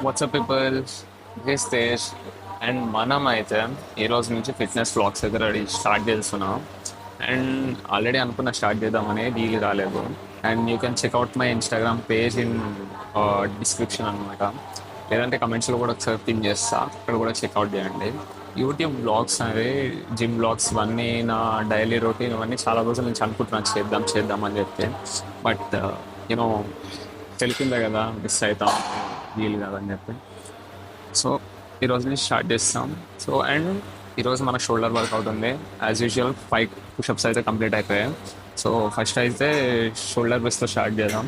WhatsApp people, this Tej. And మనం అయితే ఈ రోజు నుంచి ఫిట్నెస్ బ్లాగ్స్ అయితే రెడీ స్టార్ట్ చేస్తున్నాం. అండ్ ఆల్రెడీ అనుకున్న స్టార్ట్ చేద్దామని వీలు రాలేదు. And you can checkout my Instagram page in description అనమాట. లేదంటే కమెంట్స్లో కూడా ఒకసారి పిన్ చేస్తా, అక్కడ కూడా చెక్అవుట్ చేయండి. యూట్యూబ్ బ్లాగ్స్ అనేవి, జిమ్ బ్లాగ్స్ ఇవన్నీ నా డైలీ రొటీన్ ఇవన్నీ చాలా రోజుల నుంచి అనుకుంటున్నాను చేద్దాం చేద్దాం అని చెప్పి. బట్ యూనో తెలిసిందే కదా, మిస్ అవుతాం, వీలు కాదని చెప్పి. సో ఈరోజు నుంచి స్టార్ట్ చేస్తాం. సో అండ్ ఈరోజు మన షోల్డర్ వర్కౌట్ ఉంది. యాజ్ యూజువల్ 5 పుషప్స్ అయితే కంప్లీట్ అయిపోయాయి. సో ఫస్ట్ అయితే షోల్డర్ ప్రెస్తో స్టార్ట్ చేద్దాం.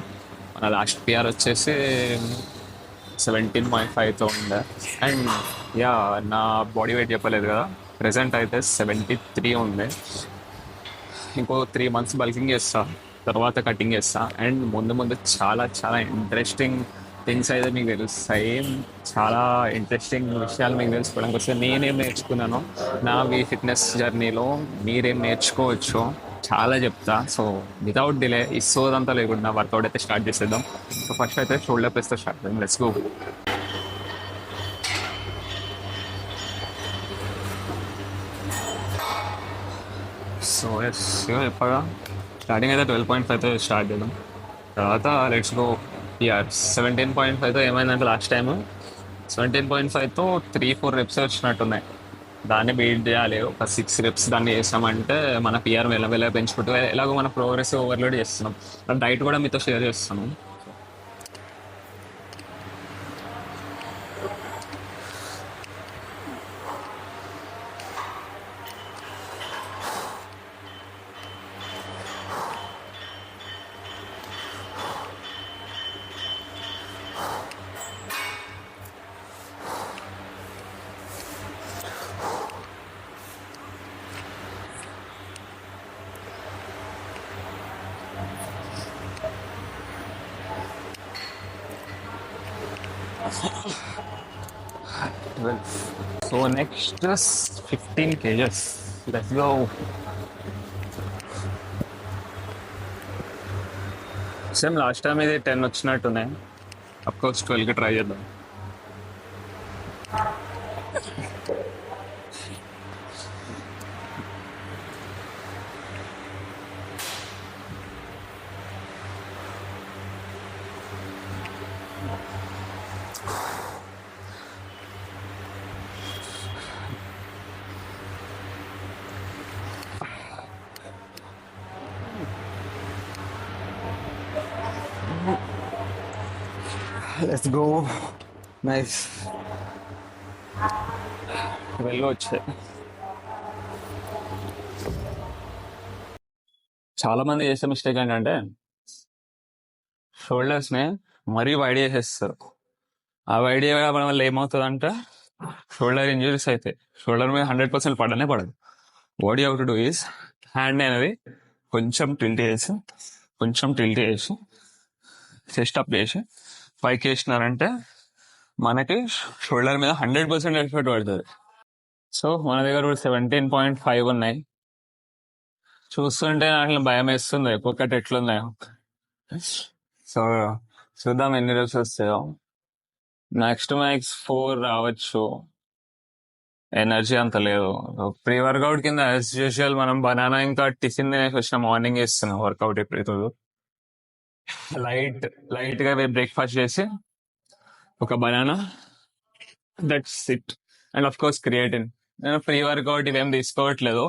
మన లాస్ట్ పిఆర్ వచ్చేసి 17.5తో ఉండే. అండ్ యా, నా బాడీ వెయిట్ చెప్పలేదు కదా, ప్రెసెంట్ అయితే 73 ఉంది. ఇంకో 3 మంత్స్ బల్కింగ్ చేస్తా, తర్వాత కటింగ్ చేస్తా. అండ్ ముందు ముందు చాలా చాలా ఇంట్రెస్టింగ్ థింగ్స్ అయితే మీకు తెలుస్తాయి. చాలా ఇంట్రెస్టింగ్ విషయాలు మీకు తెలుసుకోవడానికి వస్తే నేనేం నేర్చుకున్నానో నా ఫిట్నెస్ జర్నీలో మీరేం నేర్చుకోవచ్చు చాలా చెప్తా. సో వితౌట్ డిలే ఈ సోదంతా లేకుండా వర్కౌట్ అయితే స్టార్ట్ చేసేద్దాం. సో ఫస్ట్ అయితే షోల్డర్ ప్రెస్తో స్టార్ట్ చేద్దాం. Let's go. సో ఎస్ చెప్పగా స్టార్టింగ్ అయితే 12.5తో స్టార్ట్ చేద్దాం. తర్వాత లెట్స్ గో పిఆర్ 17.5తో. ఏమైందంటే లాస్ట్ టైం 17.5తో 3-4 రెప్స్ వచ్చినట్టున్నాయి. దాన్ని బీట్ చేయాలి. ఒక 6 రెప్స్ దాన్ని చేస్తామంటే మన పిఆర్ మెల్లమెల్ల పెంచుకుంటూ ఎలాగో మన ప్రోగ్రెస్ ఓవర్లోడ్ చేస్తున్నాం. డైట్ కూడా మీతో షేర్ చేస్తాను. So next 15 kgs. Let's go. Same last time ఇది 10 వచ్చినట్టున్నాయి. అఫ్కోర్స్ 12కి ట్రై చేద్దాం. Let's go. నైస్. వెళ్ళొచ్చే. చాలా మంది చేసే మిస్టేక్ ఏంటంటే షోల్డర్స్ని మరీ వైడ్ చేసేస్తారు. ఆ వైడ్ చేయడం వల్ల ఏమవుతుందంటే షోల్డర్ ఇంజరీస్ అవుతాయి. షోల్డర్ మీద 100% పడనే పడదు. What you have to do is hand అనేది కొంచెం టిల్ట్ చేసి చెస్ట్ అప్ చేసి పైకి వేసినారంటే మనకి షోల్డర్ మీద 100% ఎఫెక్ట్ పడుతుంది. సో మన దగ్గర కూడా 17.5 ఉన్నాయి. చూస్తుంటే నాకు భయం వేస్తుంది ఒక్కొక్కటి ఎట్లున్నాయో. సో చూద్దాం ఎన్ని రోజులు వస్తాయో. నెక్స్ట్ మ్యాక్స్ 4 రావచ్చు. ఎనర్జీ అంత లేదు. ప్రీ వర్కౌట్ కింద యాజ్ యూజువల్ మనం బనానా ఇంకా టిఫిన్ తినేసి వచ్చిన మార్నింగ్ చేస్తున్నాం వర్కౌట్. ఎప్పుడు లైట్ గా బ్రేక్ఫాస్ట్ చేసి ఒక banana, that's it. And of course creatine. నేను ప్రీ వర్కౌట్ ఇవేం తీసుకోవట్లేదు.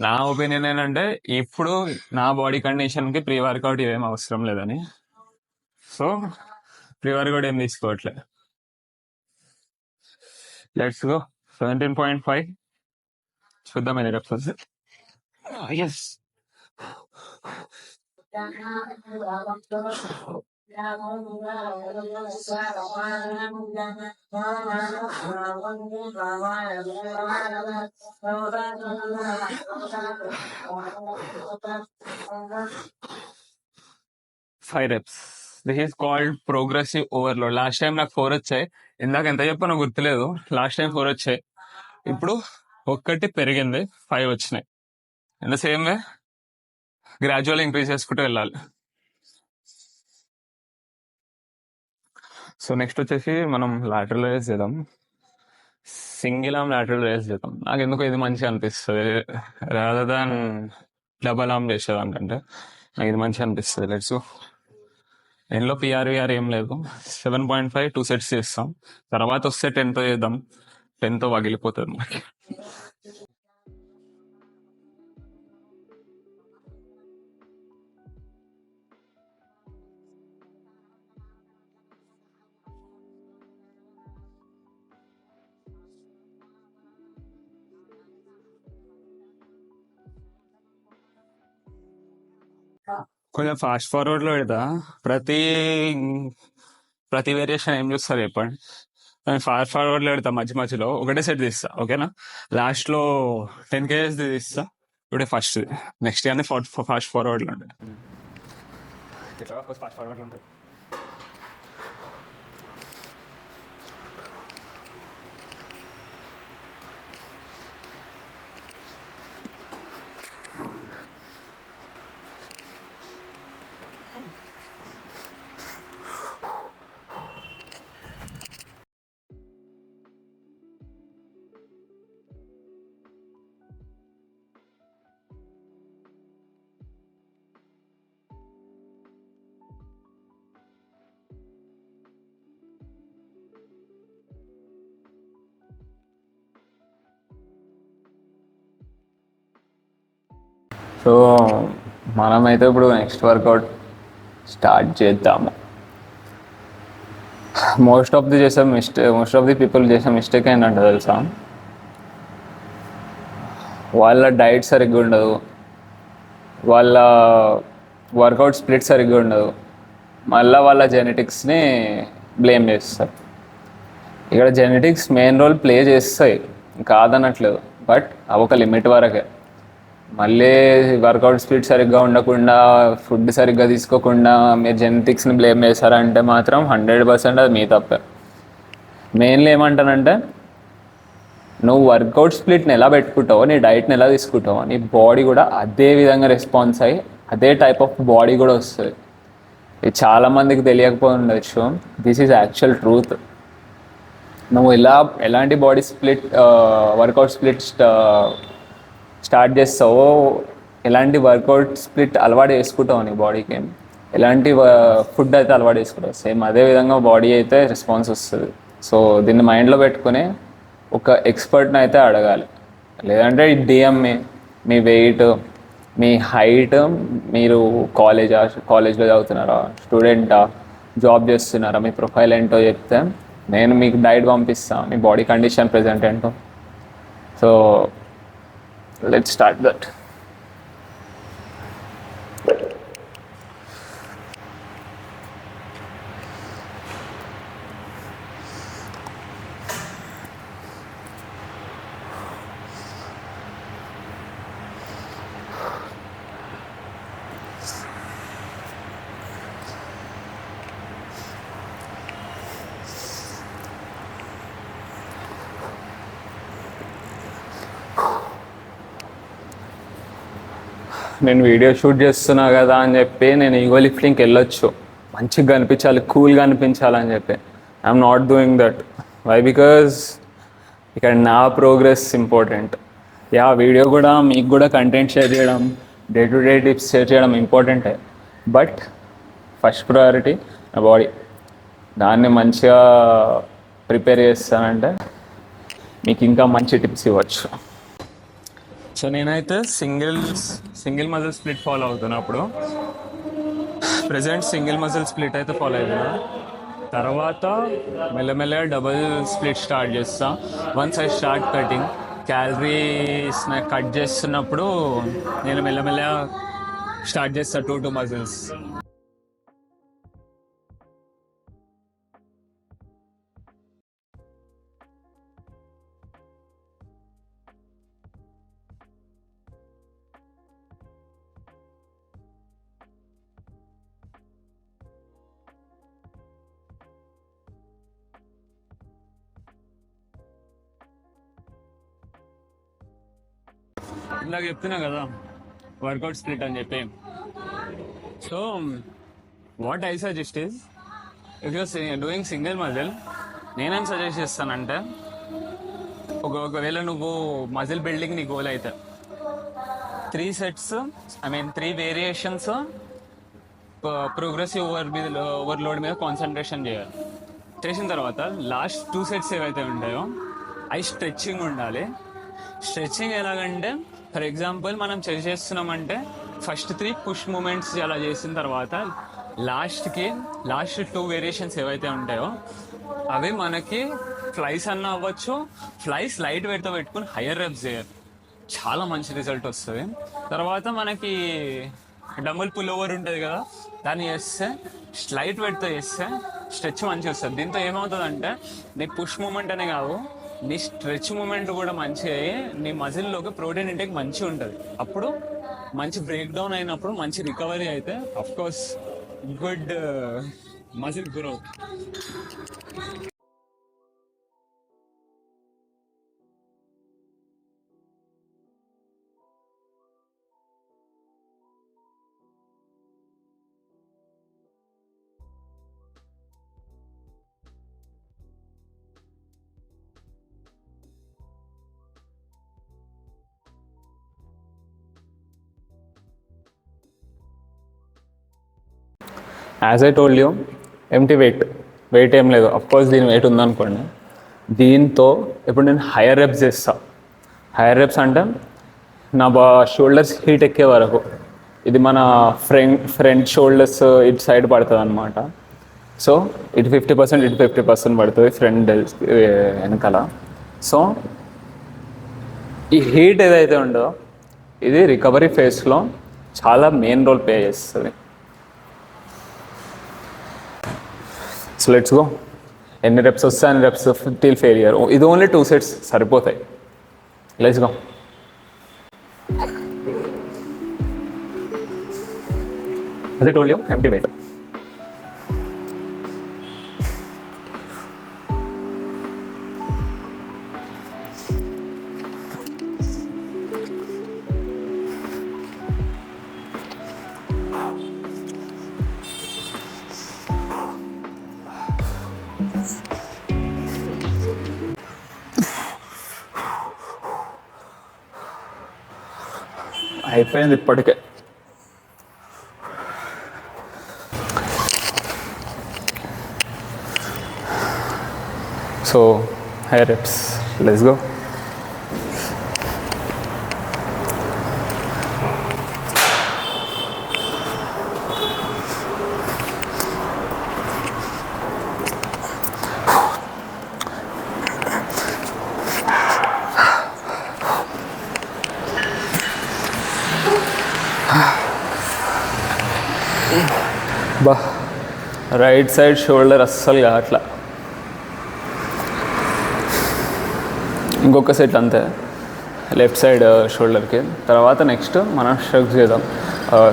నా ఒపీనియన్ ఏంటంటే ఇప్పుడు నా బాడీ కండిషన్ కి ప్రీ వర్కౌట్ ఇవేం అవసరం లేదని. సో ప్రీ వర్కౌట్ ఏం తీసుకోవట్లేదు. Let's go. 17.5 చూద్దాం ఎన్ని రెప్స్ వస్తాయి. Yes. Five reps. This is called progressive overload. Last time నాకు 4 వచ్చాయి. ఇందాక ఎంత చెప్పానో గుర్తులేదు. లాస్ట్ టైం 4 వచ్చాయి, ఇప్పుడు ఒక్కటి పెరిగింది, 5 వచ్చినాయి. In the same way gradual increase చేసుకుంటూ వెళ్ళాలి. సో నెక్స్ట్ వచ్చేసి మనం లాటరల్ రేస్ చేద్దాం. సింగిల్ ఆర్మ్ లాటరల్ రేస్ చేద్దాం. నాకు ఎందుకో ఇది మంచిగా అనిపిస్తుంది రాదర్ దాన్ డబల్ ఆర్మ్ చేసేదానికంటే. నాకు ఇది మంచిగా అనిపిస్తుంది. లెట్స్ ఎన్లో పిఆర్విఆర్ ఏం లేదు. 7.5 2 సెట్స్ చేస్తాం. తర్వాత వస్తే 10తో చేద్దాం. 10తో పగిలిపోతుంది మనకి. కొంచెం ఫాస్ట్ ఫార్వర్డ్ లో పెడతా. ప్రతి ప్రతి వేరియేషన్ ఏం చూస్తారు చెప్పండి. నేను ఫాస్ట్ ఫార్వర్డ్ లో పెడతా. మధ్య మధ్యలో ఒకటే సెట్ తీస్తా. ఓకేనా? లాస్ట్ లో 10 kgs తీస్తా. ఇప్పుడే first next year fast forward లో ఉంటాయి. ఫాస్ట్ ఫార్వర్డ్ లో ఉంటాయి. సో మనమైతే ఇప్పుడు నెక్స్ట్ వర్కౌట్ స్టార్ట్ చేద్దాము. మోస్ట్ ఆఫ్ ది పీపుల్ చేసే మిస్టేక్ ఏంటంటే తెలుసా, వాళ్ళ డైట్ సరిగ్గా ఉండదు, వాళ్ళ వర్కౌట్ స్ప్లిట్ సరిగ్గా ఉండదు, మళ్ళీ వాళ్ళ జెనెటిక్స్ని బ్లేమ్ చేస్తారు. ఇక్కడ జెనెటిక్స్ మెయిన్ రోల్ ప్లే చేస్తాయి, కాదనట్లేదు, బట్ అవి ఒక లిమిట్ వరకే. మళ్ళీ వర్కౌట్ స్పీడ్ సరిగ్గా ఉండకుండా, ఫుడ్ సరిగ్గా తీసుకోకుండా మీరు జెనెటిక్స్ని బ్లేమ్ చేశారంటే మాత్రం 100% అది మీ తప్పే. మెయిన్లీ ఏమంటానంటే, నువ్వు వర్కౌట్ స్ప్లిట్ని ఎలా పెట్టుకుంటావో, నీ డైట్ని ఎలా తీసుకుంటావో, నీ బాడీ కూడా అదే విధంగా రెస్పాన్స్ అయ్యి అదే టైప్ ఆఫ్ బాడీ కూడా వస్తుంది. ఇది చాలామందికి తెలియకపోయి ఉండొచ్చు. This is actual truth. నువ్వు ఎలాంటి body split workout split start చేస్తావో, ఎలాంటి వర్కౌట్ స్ప్లిట్ అలవాటు చేసుకుంటావు నీ బాడీకి, ఎలాంటి ఫుడ్ అయితే అలవాటు చేసుకుంటావు, సేమ్ అదే విధంగా బాడీ అయితే రెస్పాన్స్ వస్తుంది. సో దీన్ని మైండ్లో పెట్టుకుని ఒక ఎక్స్పర్ట్ని అయితే అడగాలి. లేదంటే డిఎంఏ మీ వెయిట్, మీ హైట్, మీరు కాలేజ్లో చదువుతున్నారా, స్టూడెంటా, జాబ్ చేస్తున్నారా, మీ ప్రొఫైల్ ఏంటో చెప్తే నేను మీకు డైట్ పంపిస్తాను, మీ బాడీ కండిషన్ ప్రెజెంట్ ఏంటో. So let's start that. నేను వీడియో షూట్ చేస్తున్నా కదా అని చెప్పి నేను ఈగో లిఫ్టింగ్కి వెళ్ళొచ్చు, మంచిగా కనిపించాలి, కూల్గా అనిపించాలని చెప్పి. I'm not doing that. Why? Because ఇక్కడ నా ప్రోగ్రెస్ ఇంపార్టెంట్. వీడియో కూడా మీకు కూడా కంటెంట్ షేర్ చేయడం, day to day tips share చేయడం ఇంపార్టెంటే, బట్ ఫస్ట్ ప్రయారిటీ నా బాడీ. దాన్ని మంచిగా ప్రిపేర్ చేస్తానంటే మీకు ఇంకా మంచి టిప్స్ ఇవ్వచ్చు. సో నేనైతే సింగిల్ మజిల్ స్ప్లిట్ ఫాలో అవుతున్నప్పుడు ప్రెజెంట్ సింగిల్ మజిల్ స్ప్లిట్ అయితే ఫాలో అవుతున్నా. తర్వాత మెల్లమెల్లగా డబుల్ స్ప్లిట్ స్టార్ట్ చేస్తా. Once I start cutting calories cut చేస్తున్నప్పుడు నేను మెల్లమెల్లగా స్టార్ట్ చేస్తా 2 మజిల్స్. ఇందాక చెప్తున్నా కదా వర్కౌట్ స్ప్లిట్ అని చెప్పి. So what I suggest is, if you're doing single muscle, నేనేం సజెస్ట్ చేస్తానంటే, ఒకవేళ నువ్వు మజిల్ బిల్డింగ్ నీ గోల్ అయితే 3 sets, I mean 3 variations progressive overload మీద కాన్సన్ట్రేషన్ చేయాలి. చేసిన తర్వాత లాస్ట్ 2 సెట్స్ ఏవైతే ఉంటాయో అవి స్ట్రెచ్చింగ్ ఉండాలి. స్ట్రెచ్చింగ్ ఎలాగంటే, ఫర్ ఎగ్జాంపుల్ మనం చేస్తున్నామంటే ఫస్ట్ 3 పుష్ మూమెంట్స్ అలా చేసిన తర్వాత లాస్ట్ 2 వేరియేషన్స్ ఏవైతే ఉంటాయో అవి మనకి ఫ్లైస్ అన్న అవ్వచ్చు. ఫ్లైస్ లైట్ వెయిట్తో పెట్టుకుని హయ్యర్ రెప్స్ చేయాలి, చాలా మంచి రిజల్ట్ వస్తుంది. తర్వాత మనకి డంబుల్ పుల్ ఓవర్ ఉంటుంది కదా, దాన్ని చేస్తే లైట్ వెయిట్తో చేస్తే స్ట్రెచ్ మంచిగా వస్తుంది. దీంతో ఏమవుతుందంటే నీ పుష్ మూమెంట్ అనే కాదు, నీ స్ట్రెచ్ మూమెంట్ కూడా మంచిగా అయ్యి నీ మజిల్లోకి ప్రోటీన్ ఇంటేక్ మంచిగా ఉంటుంది. అప్పుడు మంచి బ్రేక్ డౌన్ అయినప్పుడు మంచి రికవరీ అయితే of course good muscle growth. As I told you, empty weight ఏం లేదు. అఫ్కోర్స్ దీని వెయిట్ ఉందనుకోండి, దీంతో ఇప్పుడు నేను హైయర్ రెప్స్ చేస్తాను. హైయర్ రెప్స్ అంటే నా షోల్డర్స్ హీట్ ఎక్కే వరకు, ఇది మన ఫ్రంట్ షోల్డర్స్ ఇటు సైడ్ పడుతుంది అనమాట. సో ఇటు 50%, ఇటు 50% పడుతుంది ఫ్రంట్ వెనకాల. సో ఈ హీట్ ఏదైతే ఉందో ఇది రికవరీ ఫేస్లో చాలా మెయిన్ రోల్ ప్లే చేస్తుంది. So let's go. ఎన్ని రెప్స్ వస్తాయి అన్ని రెప్స్ టిల్ ఫెయిలియర్. ఇది ఓన్లీ 2 సెట్స్ సరిపోతాయి. Let's go. అదే టోల్డ్ యూ, ఎంప్టీ వెయిట్. అయిపోయింది ఇప్పటికే. So high reps, let's go. బా, రైట్ సైడ్ షోల్డర్ అస్సలు కావట్లా. ఇంకొక సెట్ అంతే లెఫ్ట్ సైడ్ షోల్డర్కి. తర్వాత నెక్స్ట్ మనం స్ట్రగ్స్ చేద్దాం.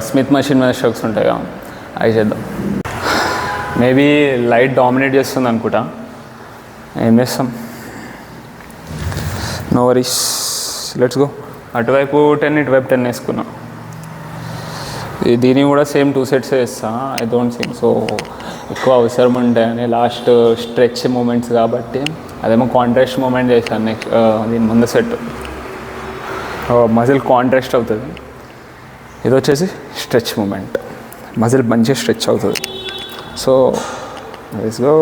స్మిత్ మషిన్ మీద స్ట్రగ్స్ ఉంటాయి కదా, అవి చేద్దాం. మేబీ లైట్ డామినేట్ చేస్తుంది అనుకుంటా. ఏం చేస్తాం, నో వరీస్, లెట్స్ గో. అటువైపు 10, ఇటువైపు 10 వేసుకున్నాం. దీన్ని కూడా సేమ్ 2 సెట్స్ వేస్తాను. ఐ డోంట్ థింక్ సో ఎక్కువ అవసరం ఉంటాయని, లాస్ట్ స్ట్రెచ్ మూమెంట్స్ కాబట్టి. అదేమో కాంట్రాస్ట్ మూమెంట్ చేశాను. నెక్స్ట్ దీని ముందు సెట్ మజిల్ కాంట్రాస్ట్ అవుతుంది. ఇది వచ్చేసి స్ట్రెచ్ మూమెంట్, మజిల్ మంచిగా స్ట్రెచ్ అవుతుంది. So let's go.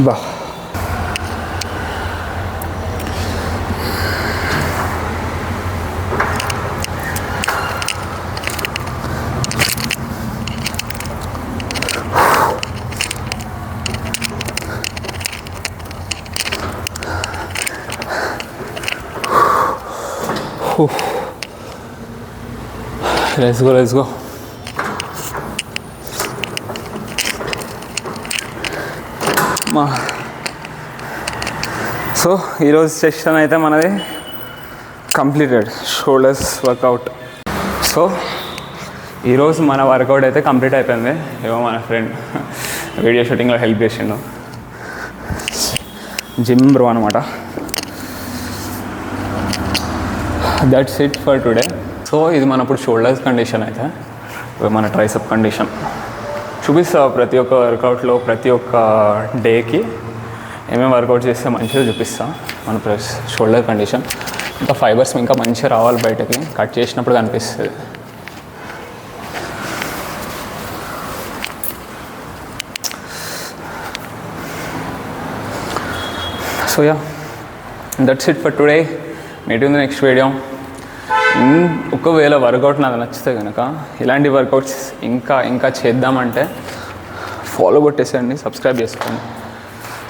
బా, లెట్స్ గో. సో ఈరోజు సెషన్ అయితే మనది కంప్లీటెడ్, షోల్డర్స్ వర్కౌట్. సో ఈరోజు మన వర్కౌట్ అయితే కంప్లీట్ అయిపోయింది. ఏమో మన ఫ్రెండ్ వీడియో షూటింగ్లో హెల్ప్ చేసిండు, జిమ్ బ్రో అనమాట. That's it for today. So ఇది మన ఇప్పుడు షోల్డర్స్ కండిషన్, అయితే మన ట్రైసెప్ కండిషన్ చూపిస్తా. ప్రతి ఒక్క వర్కౌట్లో ప్రతి ఒక్క డేకి ఏమేమి వర్కౌట్ చేస్తే మంచిగా చూపిస్తా. మన ప్లస్ షోల్డర్ కండిషన్ ఇంకా ఫైబర్స్ ఇంకా మంచిగా రావాలి బయటకి, కట్ చేసినప్పుడు కనిపిస్తుంది. So yeah, that's it for today. Meet in the next video. ఒకవేళ వర్కౌట్ నాకు నచ్చితే కనుక ఇలాంటి వర్కౌట్స్ ఇంకా చేద్దామంటే ఫాలో కొట్టేసేయండి, సబ్స్క్రైబ్ చేసుకోండి.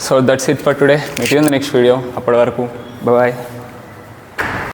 So that's it for today. Meet in the next video. అప్పటి వరకు బాయ్.